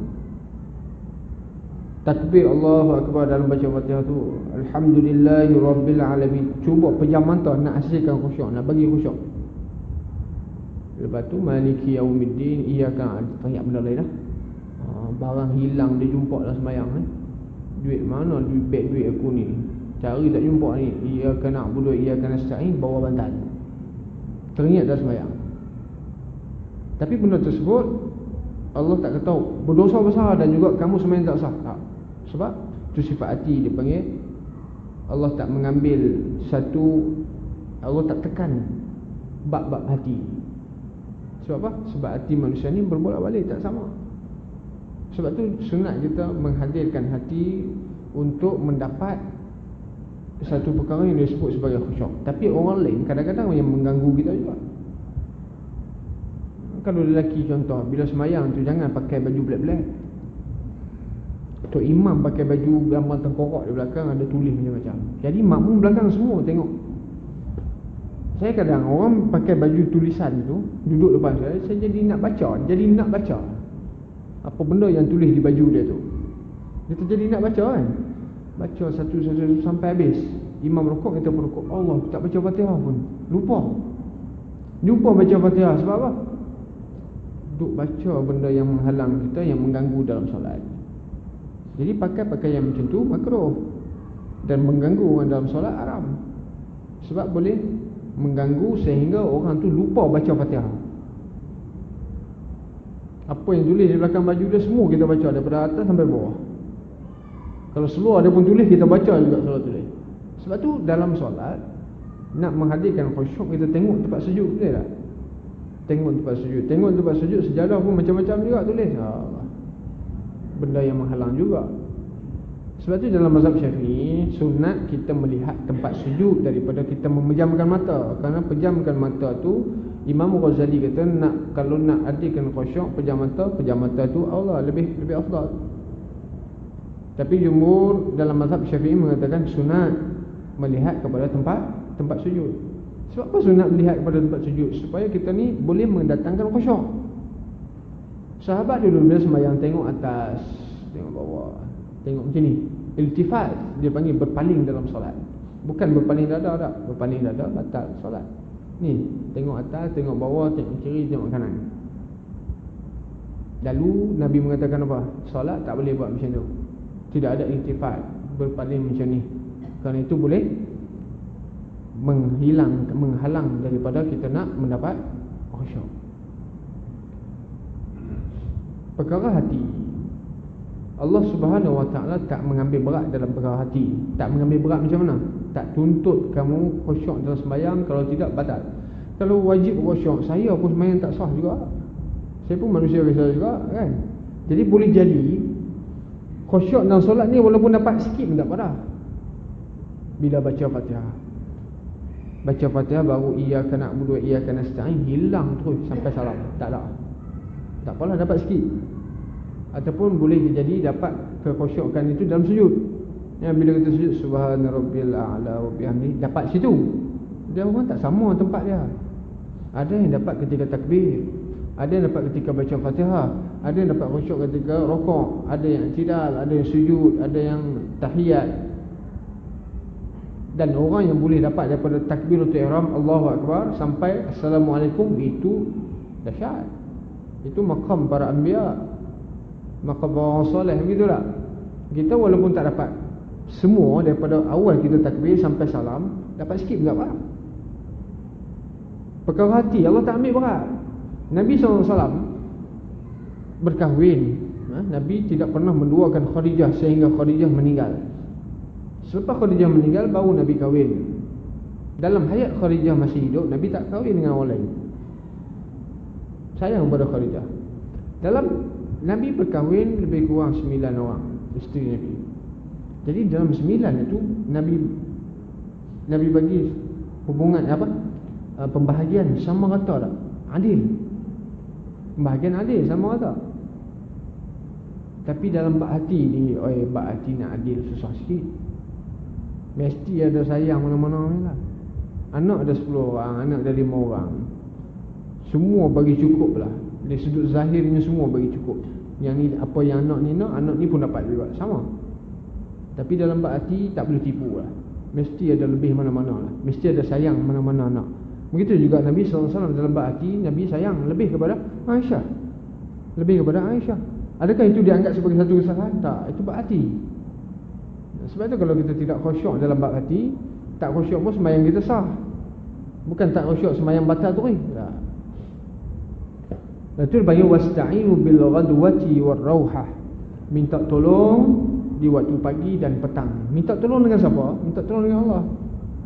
Takbir Allahu Akbar dalam baca Fatihah tu, Alhamdulillahi Rabbil Alamin. Cuba pejam mata nak hasilkan khusyuk, nak bagi khusyuk. Lepas tu Maliki Yaumiddin, iyyaka banyak benda lain lah. Barang hilang dia jumpa dalam sembahyang ni. Duit mana, duit beg duit aku ni, cari tak jumpa ni. Iyyaka na'budu wa iyyaka nasta'in, bawa bantal. Teringat dalam sembahyang. Tapi benda tersebut Allah tak kata berdosa besar dan juga kamu sembahyang tak sah. Tak. Sebab itu sifat hati, dia panggil. Allah tak mengambil satu, Allah tak tekan bab-bab hati. Sebab apa? Sebab hati manusia ni berbolak-balik, tak sama. Sebab tu sunat kita menghadirkan hati untuk mendapat satu perkara yang disebut sebagai khusyuk. Tapi orang lain kadang-kadang yang mengganggu kita juga. Kalau lelaki contoh, bila semayang tu jangan pakai baju black-black. Tok imam pakai baju gambar tengkorak di belakang, ada tulis macam-macam. Jadi makmum belakang semua tengok. Saya kadang orang pakai baju tulisan tu duduk depan saya jadi nak baca, apa benda yang tulis di baju dia tu. Dia terjadi nak baca kan. Baca satu-satu sampai habis. Imam rukuk, kita berukuk. Allah, tak baca Fatihah pun. Lupa baca Fatihah. Sebab apa? Duk baca benda yang menghalang kita, yang mengganggu dalam solat. Jadi pakai pakaian macam tu makruh. Dan mengganggu orang dalam solat haram. Sebab boleh mengganggu sehingga orang tu lupa baca Fatihah. Apa yang tulis di belakang baju dia semua kita baca, daripada atas sampai bawah. Kalau seluar dia pun tulis, kita baca juga seluar tulis. Sebab tu dalam solat nak menghadirkan khusyuk, kita tengok tempat sujud, boleh tak? Tengok tempat sujud, sejadah pun macam-macam juga tulis. Benda yang menghalang juga. Sebab tu dalam mazhab Syafi'i, sunat kita melihat tempat sujud daripada kita memejamkan mata. Kerana pejamkan mata tu, Imam Ghazali kata kalau nak hadirkan khusyuk, pejam mata tu Allah lebih afdal. Tapi jumhur dalam mazhab Syafi'i mengatakan sunat melihat kepada tempat sujud. Sebab apa sunat melihat kepada tempat sujud? Supaya kita ni boleh mendatangkan khusyuk. Sahabat dulu bila sembahyang tengok atas, tengok bawah, tengok macam ni. Iltifat, dia panggil berpaling dalam solat. Bukan berpaling dada tak. Berpaling dada batal solat. Ni, tengok atas, tengok bawah, tengok kiri, tengok kanan. Lalu Nabi mengatakan apa? Solat tak boleh buat macam tu. Tidak ada iltifat, berpaling macam ni. Kerana itu boleh menghalang daripada kita nak mendapat khusyuk. Perkara hati, Allah Subhanahu Wa Taala tak mengambil berat dalam perkara hati. Tak mengambil berat macam mana? Tak tuntut kamu khusyuk dalam sembahyang, kalau tidak batal. Kalau wajib khusyuk, saya pun sembahyang tak sah juga. Saya pun manusia biasa juga kan. Jadi boleh jadi khusyuk dalam solat ni walaupun dapat sikit pun tak apa. Bila baca Fatihah, baru iyyaka na'budu wa iyyaka nasta'in, hilang terus sampai salam. Tak ada. Tak apalah, dapat sikit. Ataupun boleh jadi dapat kekhusyukan itu dalam sujud. Yang bila kita sujud subhana rabbil a'la wa bihamdi, dapat situ. Dia orang tak sama tempat dia. Ada yang dapat ketika takbir, ada yang dapat ketika baca Fatihah, ada yang dapat khusyuk ketika rukuk, ada yang i'tidal, ada yang sujud, ada yang tahiyat. Dan orang yang boleh dapat daripada takbiratul ihram Allahu Akbar sampai assalamualaikum, itu dahsyat. Itu maqam para anbiya, maqam orang soleh, begitulah. Kita walaupun tak dapat semua daripada awal kita takbir sampai salam, dapat sikit tak apa. Perkara hati Allah tak ambil berat. Nabi SAW berkahwin, Nabi tidak pernah menduakan Khadijah sehingga Khadijah meninggal. Selepas Khadijah meninggal baru Nabi kahwin. Dalam hayat Khadijah masih hidup, Nabi tak kahwin dengan orang lain. Sayang pada Khadijah. Dalam Nabi berkahwin lebih kurang 9 orang isteri Nabi. Jadi dalam 9 itu Nabi bagi hubungan pembahagian sama rata tak? Adil. Pembahagian adil sama rata. Tapi dalam bak hati ni, bak hati nak adil susah sikit. Mesti ada sayang mana-mana lah. Anak ada 10 orang, anak ada 5 orang. Semua bagi cukup lah. Dari sudut zahirnya semua bagi cukup. Yang ni apa yang anak ni nak, anak ni pun dapat juga sama. Tapi dalam bak hati tak boleh tipu lah. Mesti ada lebih mana-mana lah. Mesti ada sayang mana-mana anak. Begitu juga Nabi SAW dalam bak hati, Nabi sayang lebih kepada Aisyah. Lebih kepada Aisyah. Adakah itu dianggap sebagai satu kesalahan? Tak, itu bak hati. Sebab tu kalau kita tidak khusyuk dalam bab hati, tak khusyuk pun sembahyang kita sah. Bukan tak khusyuk sembahyang batal tu tak. Itu dipanggil wasta'inu bil ghadwati war rauhah. Minta tolong di waktu pagi dan petang. Minta tolong dengan siapa? Minta tolong dengan Allah.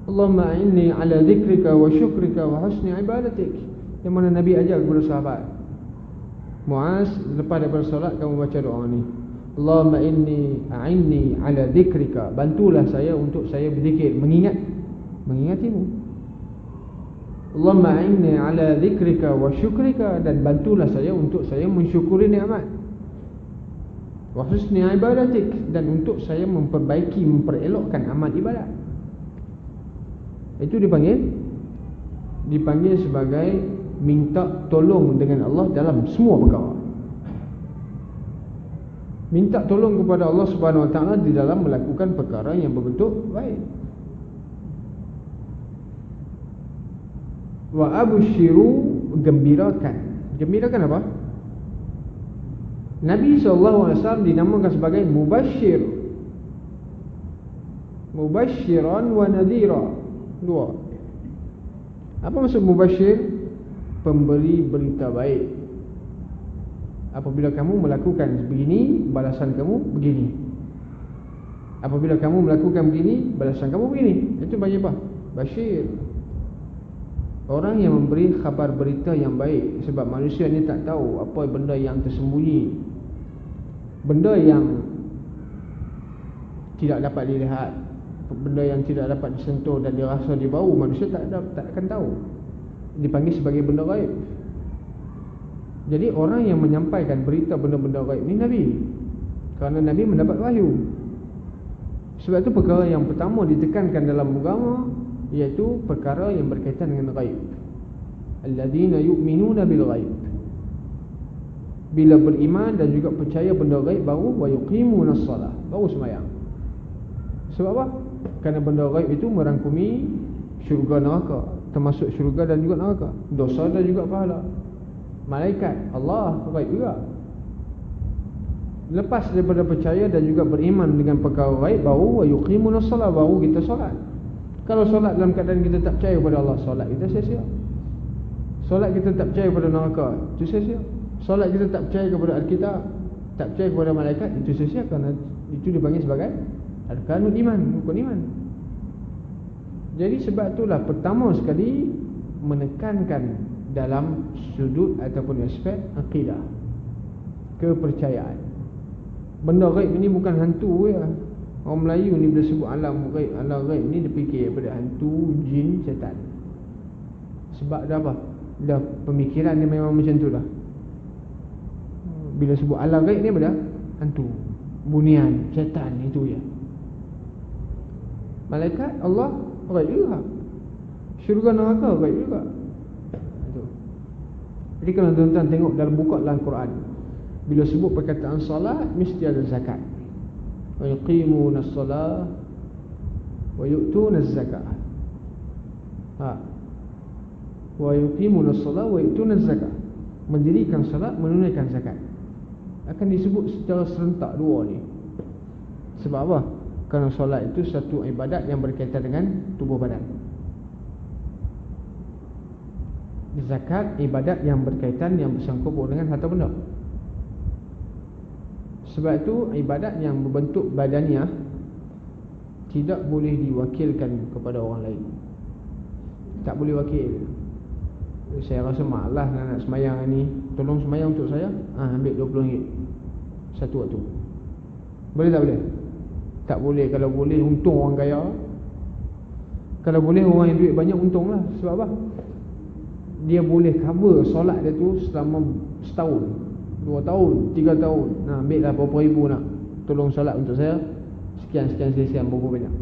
Allahumma a'inni ala dzikrika wa syukrika wa husni ibadatik. Yang mana Nabi ajar kepada sahabat. Muaz, lepas daripada solat kamu baca doa ni. Allahumma a'inni ala dzikrika, bantulah saya untuk saya berzikir, mengingatimu. Allahumma a'inni ala dzikrika wa syukrika, dan bantulah saya untuk saya mensyukuri nikmat. Wa husni ibadatik, dan untuk saya memperbaiki, memperelokkan amal ibadat. Itu dipanggil sebagai minta tolong dengan Allah dalam semua perkara. Minta tolong kepada Allah Subhanahu Wa Taala di dalam melakukan perkara yang berbentuk baik. Wa abshiru, gembirakan. Gembirakan apa? Nabi SAW dinamakan sebagai mubashir. Mubashiran wa nadhira. Dua. Apa maksud mubashir? Pemberi berita baik. Apabila kamu melakukan begini, balasan kamu begini. Apabila kamu melakukan begini, balasan kamu begini. Itu bagi apa? Bashir. Orang yang memberi khabar berita yang baik. Sebab manusia ni tak tahu apa benda yang tersembunyi, benda yang tidak dapat dilihat, benda yang tidak dapat disentuh dan dirasa di bau. Manusia tak akan tahu. Dipanggil sebagai benda gaib. Jadi orang yang menyampaikan berita benda-benda gaib ni Nabi. Kerana Nabi mendapat wahyu. Sebab itu perkara yang pertama ditekankan dalam agama, iaitu perkara yang berkaitan dengan gaib. Alladzina yu'minuna bil ghaib. Bila beriman dan juga percaya benda gaib, baru wa yuqimunas salah, baru sembahyang. Sebab apa? Kerana benda gaib itu merangkumi syurga neraka, termasuk syurga dan juga neraka, dosa dan juga pahala. Malaikat, Allah, gaib juga. Lepas daripada percaya dan juga beriman dengan perkara gaib, baru wa yuqimunas salah, baru kita solat. Kalau solat dalam keadaan kita tak percaya kepada Allah, solat kita sia-sia. Solat kita tak percaya kepada neraka, itu sia-sia. Solat kita tak percaya kepada Alkitab, tak percaya kepada malaikat, itu sia-sia. Kerana itu dipanggil sebagai arkanul iman, rukun iman. Jadi sebab itulah pertama sekali menekankan dalam sudut ataupun aspek akidah, kepercayaan. Benda gaib ini bukan hantu ya. Orang Melayu ni bila sebut alam gaib, alam gaib ni dia fikir daripada hantu, jin, syaitan. Sebab dah apa? Dah pemikiran dia memang macam tu dah. Bila sebut alam gaib ni apa dah? Hantu, bunian, syaitan, itu ya. Malaikat, Allah, gaib juga. Syurga neraka, gaib juga. Itu. Jadi kalau tuan-tuan tengok dalam buka dalam Quran, bila sebut perkataan salat, mesti ada zakat. Wa yuqimuna as-salah wa yu'tuna az-zakah. Wa yuqimuna as-salah wa yu'tuna az-zakah. Mendirikan salat, menunaikan zakat. Akan disebut secara serentak dua ni. Sebab apa? Kerana solat itu satu ibadat yang berkaitan dengan tubuh badan. Zakat ibadat yang berkaitan, yang bersangkut dengan harta benda. Sebab itu ibadat yang berbentuk badaniah tidak boleh diwakilkan kepada orang lain. Tak boleh wakil. Saya rasa malas nak semayang ni, tolong semayang untuk saya, ambil RM20 satu waktu. Boleh tak boleh? Tak boleh. Kalau boleh, untung orang kaya. Kalau boleh, orang yang duit banyak untung lah. Sebab apa? Dia boleh cover solat dia tu selama setahun, 2 tahun, 3 tahun. Ambil lah berapa ribu nak, tolong solat untuk saya, sekian berapa banyak.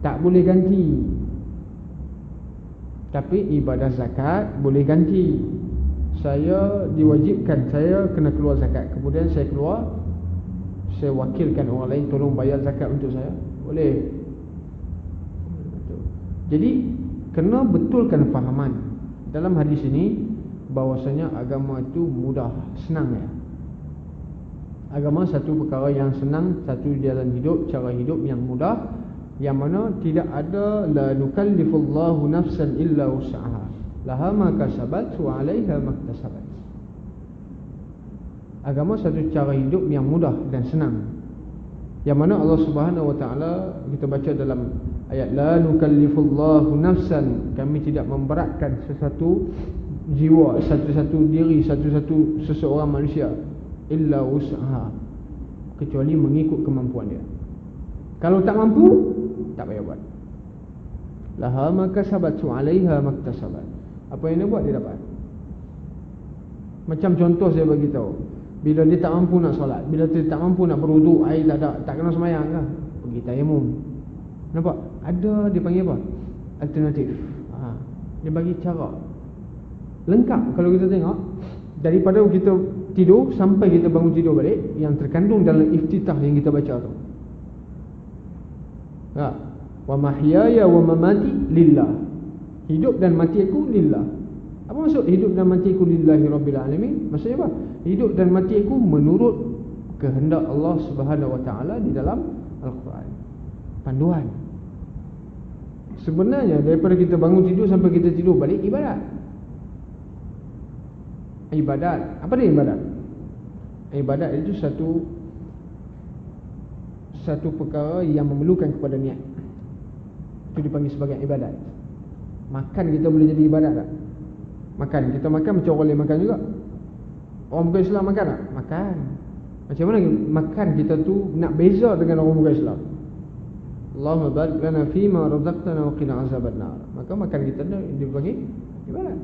Tak boleh ganti. Tapi ibadah zakat boleh ganti. Saya diwajibkan, saya kena keluar zakat, kemudian saya keluar, saya wakilkan orang lain tolong bayar zakat untuk saya, boleh. Jadi kena betulkan fahaman dalam hadis ini bahwasanya agama itu mudah, senang ya. Agama satu perkara yang senang, satu jalan hidup, cara hidup yang mudah, yang mana tidak ada la nukallifullahu nafsan illa wus'aha, laha ma kasabat wa 'alaiha ma iktasabat. Agama satu cara hidup yang mudah dan senang, yang mana Allah Subhanahu wa taala, kita baca dalam ayat la nukallifullahu nafsan, kami tidak memberatkan sesuatu jiwa, satu-satu diri, satu-satu seseorang manusia, illa wus'aha, kecuali mengikut kemampuan dia. Kalau tak mampu, tak payah buat. Laha ma kasabat wa 'alaiha ma iktasabat. Apa yang dia buat, dia dapat. Macam contoh saya bagi tahu, bila dia tak mampu nak solat, bila dia tak mampu nak berwuduk, air tak ada, tak kena semayang kan, pergi tayamum. Nampak? Ada, dia panggil apa? Alternatif. Dia bagi cara lengkap. Kalau kita tengok, daripada kita tidur sampai kita bangun tidur balik, yang terkandung dalam iftitah yang kita baca tu, wa mahyaya wa mamati lillah, hidup dan mati aku lillah. Apa maksud hidup dan mati aku lillahi rabbil alamin? Maksudnya apa? Hidup dan mati aku menurut kehendak Allah Subhanahu wa taala di dalam Al-Quran. Panduan. Sebenarnya daripada kita bangun tidur sampai kita tidur balik, ibadat. Ibadat. Apa dia ibadat? Ibadat itu satu perkara yang memerlukan kepada niat. Itu dipanggil sebagai ibadat. Makan kita boleh jadi ibadat tak? Makan, kita makan macam orang lain makan juga. Orang bukan Islam makan tak? Makan. Macam mana makan kita tu nak beza dengan orang bukan Islam? Allahumma barik lana fima razaqtana wa qina azabannar. Maka makan kita tu dipanggil ibadat.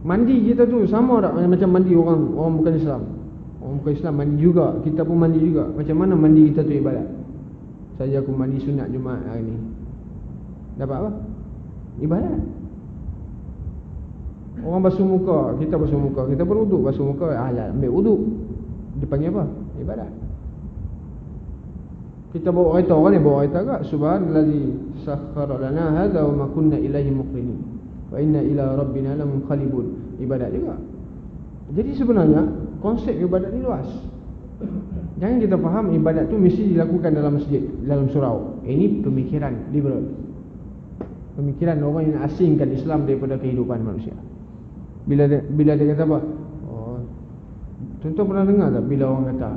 Mandi kita tu sama tak macam mandi orang bukan Islam? Orang bukan Islam mandi juga, kita pun mandi juga. Macam mana mandi kita tu ibadat? Saja aku mandi sunat Jumaat hari ni, dapat apa? Ibadat. Orang basuh muka, kita basuh muka, kita berwuduk, basuh muka, ambil wuduk, dipanggil apa? Ibadat. Kita bawa kereta, orang ni bawa kereta agak, subhanallazi sakhkhara lana hadza wa ma kunna ilaihi muqrinin wa inna ila rabbina lamunqalibun. Ibadat juga. Jadi sebenarnya konsep ibadat ni luas. Jangan kita faham ibadat tu mesti dilakukan dalam masjid, dalam surau. Ini pemikiran liberal, pemikiran orang yang asingkan Islam daripada kehidupan manusia. Bila dia kata apa? Contoh pernah dengar tak bila orang kata,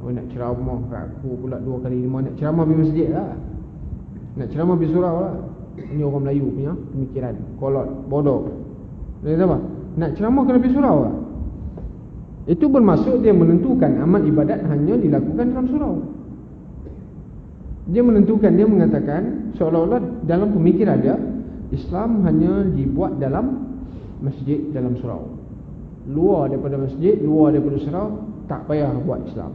nak ceramah kat aku pula 2 kali 5, nak ceramah di masjid lah, nak ceramah di surau lah. Ini orang Melayu punya pemikiran, kolot, bodoh. Dia kata apa? Nak ceramah kena pergi surau lah. Itu bermaksud dia menentukan amal ibadat hanya dilakukan dalam surau. Dia menentukan, dia mengatakan seolah-olah dalam pemikiran dia, Islam hanya dibuat dalam masjid, dalam surau. Luar daripada masjid, luar daripada surau, tak payah buat Islam,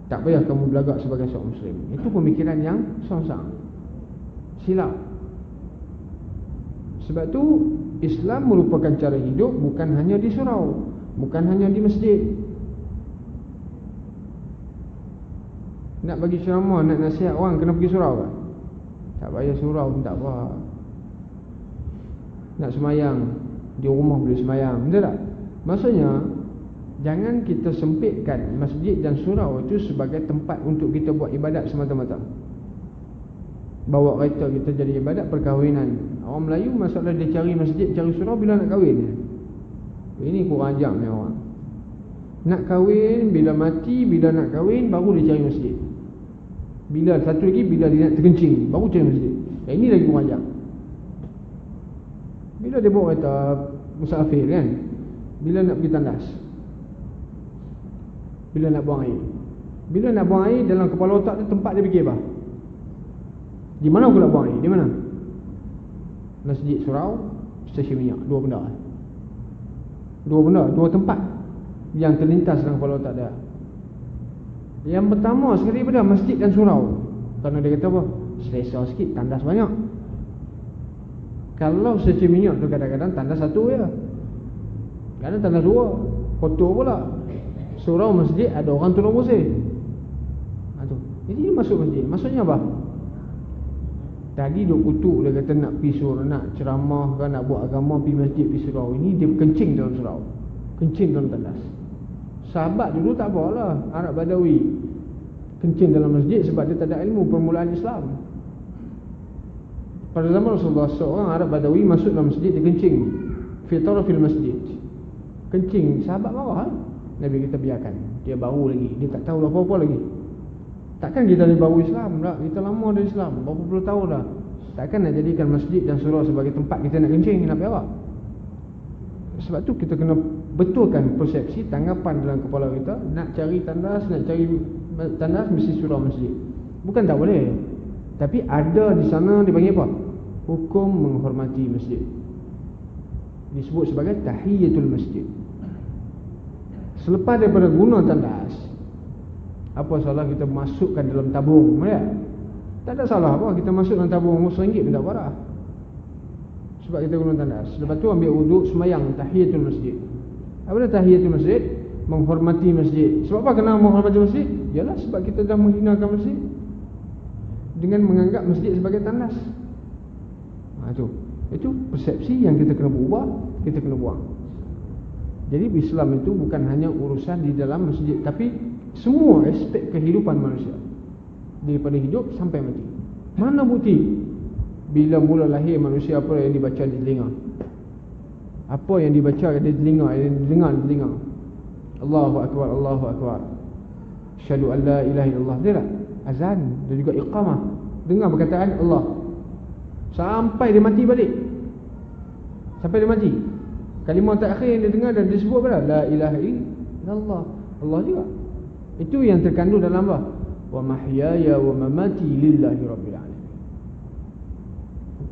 tak payah kamu belagak sebagai seorang Muslim. Itu pemikiran yang songsang, silap. Sebab tu Islam merupakan cara hidup bukan hanya di surau, bukan hanya di masjid. Nak bagi ceramah, nak nasihat orang, kena pergi surau kan? Tak payah surau pun tak apa. Nak semayang di rumah boleh semayang, betul tak? Maksudnya jangan kita sempitkan masjid dan surau itu sebagai tempat untuk kita buat ibadat semata-mata. bawa kereta kita jadi ibadat perkahwinan. Orang Melayu masalah dia cari masjid, cari surau bila nak kahwin. Ini kurang ajar ni orang. Nak kahwin, bila mati, bila nak kahwin, baru dia cari masjid. Bila satu lagi, bila dia nak terkencing, baru cari masjid. Ini lagi kurang ajar. Bila dia bawa kereta musafir kan, bila nak pergi tandas, bila nak buang air. Bila nak buang air, dalam kepala otak dia tempat dia fikir apa? Di mana aku nak buang air? Di mana? Masjid, surau, stesen minyak. Dua benda, dua tempat yang terlintas dalam kepala otak dia. Yang pertama sekali pada masjid dan surau. Kerana dia kata apa? Selesa sikit, tandas banyak. Kalau stesen minyak tu kadang-kadang tandas satu je, kadang tandas dua, kotor pula. Surau masjid ada orang tolong bersih. Jadi dia masuk masjid. Maksudnya apa? Tadi duk kutuk, dia kata nak pergi surau, nak ceramah kan, nak buat agama, pergi masjid, pergi surau. Ini dia kencing dalam surau, kencing dalam tandas. Sahabat dulu tak apa lah, Arab Badawi kencing dalam masjid sebab dia tak ada ilmu permulaan Islam. Pada zaman Rasulullah, seorang Arab Badawi masuk dalam masjid, dia kencing fi tarafil masjid, kencing. Sahabat marah, Nabi kita biarkan. Dia baru lagi, dia tak tahu apa-apa lagi. Takkan kita ni baru Islam tak? Kita lama dah Islam, berapa puluh tahun dah. Takkan nak jadikan masjid dan surau sebagai tempat kita nak kencing, nak berak. Sebab tu kita kena betulkan persepsi, tanggapan dalam kepala kita. Nak cari tandas, mesti surau masjid. Bukan tak boleh, tapi ada di sana dipanggil apa? Hukum menghormati masjid. Disebut sebagai tahiyatul masjid. Selepas daripada guna tandas, apa salah kita masukkan dalam tabung? Ya? Tak ada salah apa kita masuk dalam tabung RM1 pun tak apa. Sebab kita guna tandas. Lepas tu ambil wuduk, semayang tahiyatul masjid. Apa dia tahiyatul masjid? Menghormati masjid. Sebab apa kena menghormati masjid? Yalah sebab kita dah menghinakan masjid dengan menganggap masjid sebagai tandas. Itu persepsi yang kita kena berubah, kita kena buang. Jadi Islam itu bukan hanya urusan di dalam masjid, tapi semua aspek kehidupan manusia, daripada hidup sampai mati. Mana bukti? Bila mula lahir manusia, apa yang dibaca di telinga? Apa yang dibaca di telinga, yang didengar di telinga? Allahu Akbar, Allahu Akbar, asyhadu an la ilaha illallah. Dia tak? Azan dan juga iqamah. Dengar perkataan Allah sampai dia mati balik. Sampai dia mati, kalimah terakhir yang dia dengar dan disebut pada la ilaha illallah. Allah juga. Itu yang terkandung dalam apa? Wa mahyaya wa mamati lillahi rabbil alamin.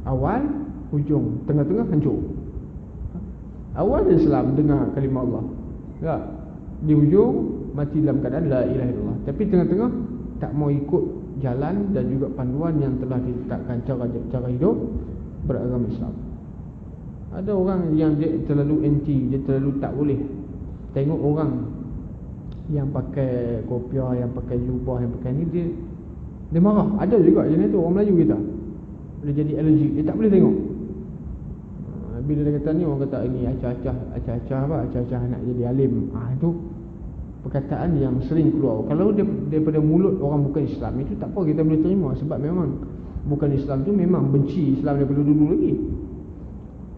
Awal, hujung, tengah-tengah hancur. Awal Islam dengar kalimah Allah, tak? Di hujung mati dalam keadaan la ilaha illallah. Tapi tengah-tengah tak mau ikut jalan dan juga panduan yang telah ditetapkan cara hidup beragama Islam. Ada orang yang dia terlalu anti, dia terlalu tak boleh tengok orang yang pakai kopiah, yang pakai jubah, yang pakai ni, dia marah. Ada juga jenis tu orang Melayu kita, boleh jadi allergic, dia tak boleh tengok. Bila dia kata ni, orang kata ini acah-acah apa, acah-acah nak jadi alim. Itu perkataan yang sering keluar. Kalau daripada mulut orang bukan Islam, itu tak apa kita boleh terima. Sebab memang bukan Islam tu memang benci Islam daripada dulu lagi.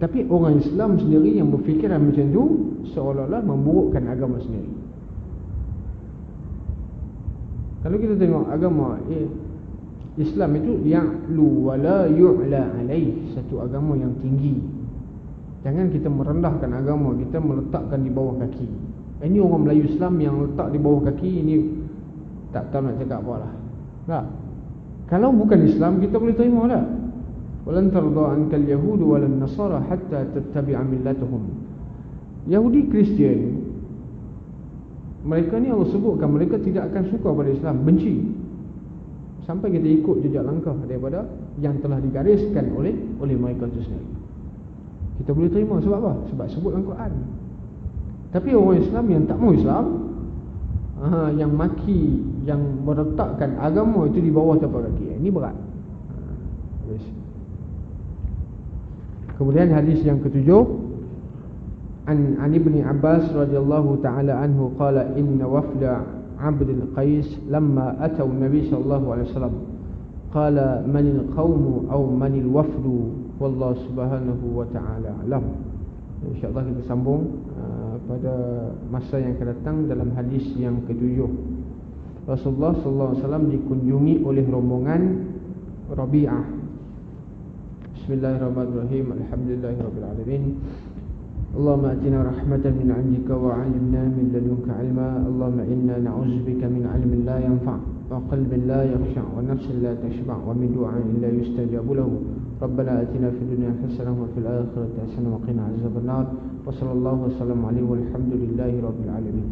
Tapi orang Islam sendiri yang berfikiran macam tu, seolah-olah memburukkan agama sendiri. Kalau kita tengok agama Islam itu ya'lu wa la yu'la alaih, satu agama yang tinggi. Jangan kita merendahkan agama, kita meletakkan di bawah kaki. Ini orang Melayu Islam yang letak di bawah kaki, ini tak tahu nak cakap apa lah. Tak? Kalau bukan Islam, kita boleh terima tak? Walan tarda ankal yahudu walan nasara hatta tattabi'a millatuhum. Yahudi, Kristian, mereka ni Allah sebutkan mereka tidak akan suka pada Islam, benci, sampai kita ikut jejak langkah daripada yang telah digariskan oleh mereka itu sendiri. Kita boleh terima sebab apa? Sebab sebut dalam Quran. Tapi orang Islam yang tak mau Islam, yang maki, yang meletakkan agama itu di bawah tapak kaki, ini berat. Kemudian hadis yang ketujuh, An Ibn Abbas radhiyallahu ta'ala anhu qala inna wafda Abd al-Qais lamma atau Nabi sallallahu alaihi wasallam qala manil qaumu aw manil wafdu wallahu subhanahu wa ta'ala alam. InsyaAllah kita sambung pada masa yang akan datang dalam hadis yang ketujuh. Rasulullah sallallahu alaihi wasallam dikunjungi oleh rombongan Rabi'ah. Bismillahirrahmanirrahim. Alhamdulillahirabbil alamin. Allahumma atina rahmatan min 'indika wa 'allimna min ladunka 'ilma. Allahumma inna na'udzubika min 'ilmin la yanfa' wa qalbin la yakhsha' wa nafsin la tashba' wa min du'ain la yustajabu lahu. Rabbana atina fid dunya hasanah wa fil akhirati hasanah wa qina 'adzabannar. Wa sallallahu wasallam alaihi walhamdulillahi rabbil alamin.